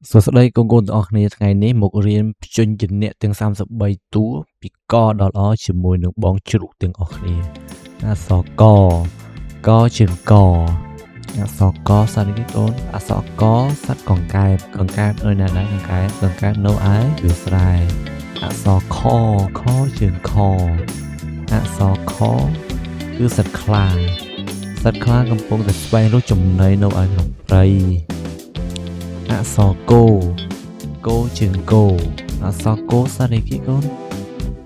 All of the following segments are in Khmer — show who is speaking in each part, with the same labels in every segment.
Speaker 1: សួស្តីកូនៗទាំងអស់គ្នាថ្ងៃនេះមករៀនព្យញ្ជនៈទាំង33តួពីកដល់អជាមួយនឹងបងជ្រូកទាំងអស់គ្នាអក្សរកជាងកអក្សរកសត្វនេះកូនអក្សរកសត្វកង្កែបនៅណាដែរកង្កែបនៅឯវាលស្រែអក្សរខជាងខអក្សរខគឺសត្វខ្លាកំពុងតែស្វែងរកចំណីនៅឯក្នុងព្រៃអក្សរគោជាងគោអក្សរគោសត្វអីគេកូន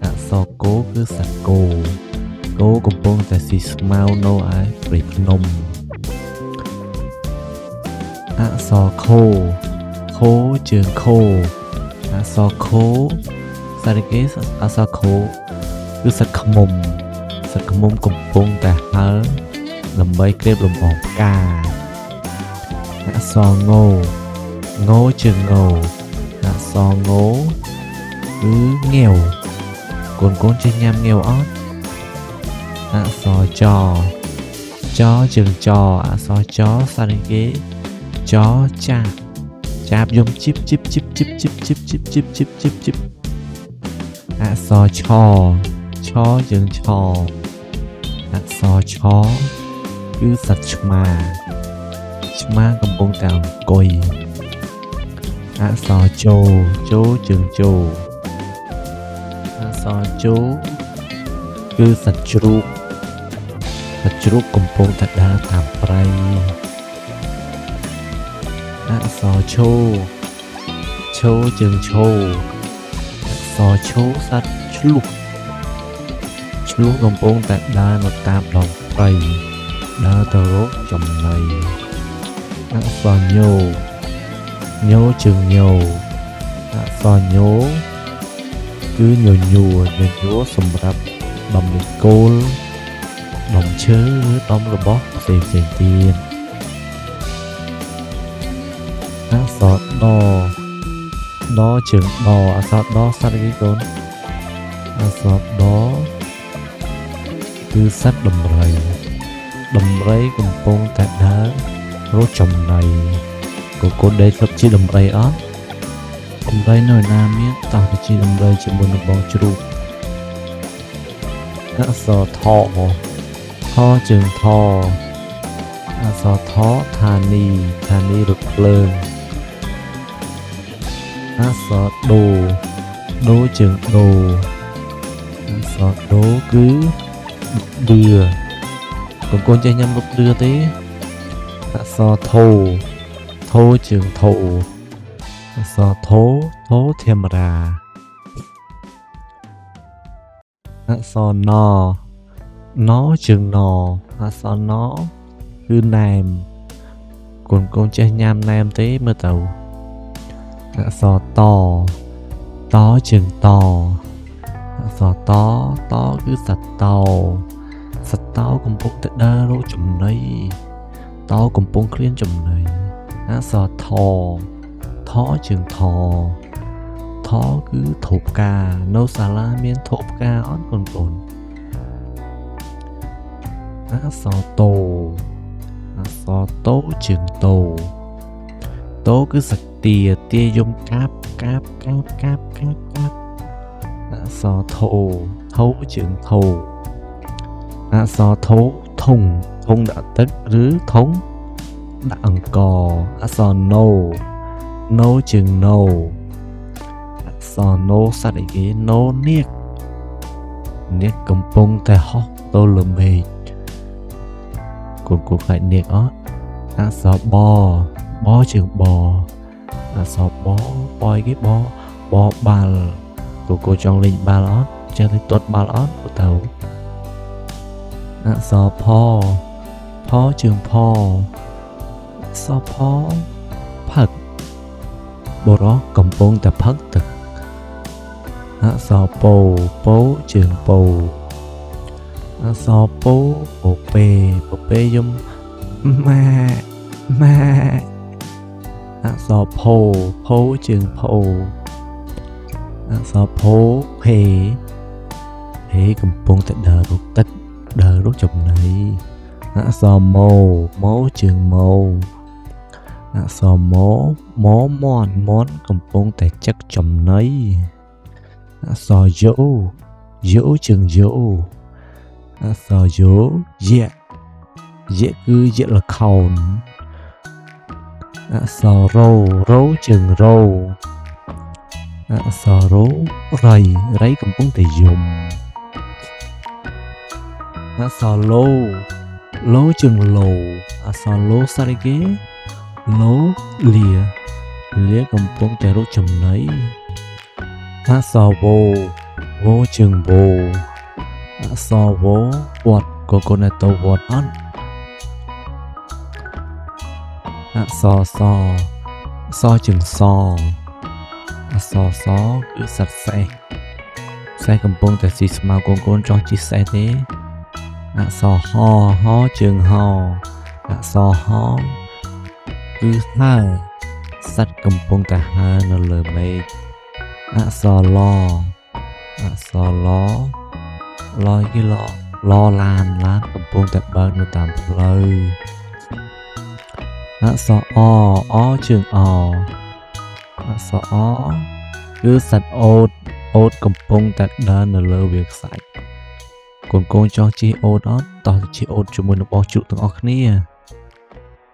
Speaker 1: អក្សរគោគឺសត្វគោកំពុងតែស៊ីស្មៅនៅឯព្រៃភ្នំអក្សរខជាងខអក្សរខសត្វអីគេអក្សរខគឺសត្វឃ្មុំកំពុងតែហើរដើម្បីក្រេបលំអងផ្កាអក្សរងជាងងអក្សរងគឺងាវកូនចេះញ៉ាំងាវអត់អក្សរចជាងចអក្សរចសត្វអីគេចចាបយំជីបអក្សរឆជាងឆអក្សរឆគឺសត្វឆ្មាកំពុងតែអង្គុយអក្សរចូលជាងជោអក្សរជោគឺសត្វជ្រូកកំពុងតែដើរតាមព្រៃអក្សរឈជាងឈោអក្សរឈោសត្វឆ្លុះកំពុងតែដើរនៅតាមដងព្រៃដើរទៅរកចំណីអក្សរញជាងញអក្សរញគឺញញួរសម្រាប់ដំលេចគោលដំឈើឬដំរបស់ផ្សេងទៀតអក្សរដជាងដអក្សរដសត្វអីគេកូនអក្សរដគឺសត្វដំរីកំពុងតែដើររកចំណីកូនដេកធ្លាប់ជាដំរីអត់ដំរីនៅណាមានតោះទៅជាដំរីជាមួយនឹងបងជ្រូកអក្សរថជាងថអក្សរថឋានីរថភ្លើងអក្សរដូជាងដូអក្សរដូគឺដឿកូនចេះញ៉ាំរថដឿទេអក្សរធោជាងធោអក្សរធោធម្មតាអក្សរណជាងណអក្សរណគឺណែមកូនចេះញ៉ាំណែមទេមើលទៅអក្សរតជាងតអក្សរតគឺសត្វតោកំពុងតែដើររកចំណីតោកំពុងឃ្លានចំណីអក្សរថជាងថគឺថូផ្កានៅសាលាមានថូផ្កាអត់កូនអក្សរតូជាងតូគឺសត្វទាយំកាបអក្សរថោជាងថោអក្សរធុងដាក់ទឹកឬធុងដាក់អង្ករអក្សរណូជាងណូអក្សរណូសត្វអីគេណូនាគកំពុងតែហោះទៅលើមេឃគូខ្លាចនាគអត់អក្សរបជាងបអក្សរបអីគេបបាល់គូចង់លេងបាល់អត់ចេះទៅទាត់បាល់អត់ទៅអក្សរផជាងផអក្សរផឹកបរោះកំពុងតែផឹកទឹកអក្សរពោជាងពោអក្សរពោពេយំម៉ាអក្សរផជាងផអក្សរភេកំពុងតែដើររកទឹកដើររកចំណីអក្សរម៉ូជាងម៉ូ អក្សរម៉មាន់កំពុងតែចឹកចំណីអក្សរយោជើងយោអក្សរយោយៈគឺយៈល្ខោនអក្សររជើងរអក្សររៃកំពុងតែយំអក្សរឡជើងឡអក្សរឡសារ៉េគេឡលាកំពុងតែរកចំណីអក្សរវជើងវអក្សរវត្តក៏កូនទៅវត្តអត់អក្សរសជើងសអក្សរសគឺសត្វសេះកំពុងតែស៊ីស្មៅកូនចង់ជិះសេះទេអក្សរហជើងហអក្សរហគឺហើសត្វកំពុងតែហើនៅលើមេឃអក្សរឡគឺឡឡានកំពុងតែបើកនៅតាមផ្លូវអក្សរអជើងអអក្សរអគឺសត្វអូតកំពុងតែដើរនៅលើវាលខ្សាច់កូនចង់ជិះអូតអត់តោះជិះអូតជាមួយនឹងបោះជ្រូកទាំងអស់គ្នា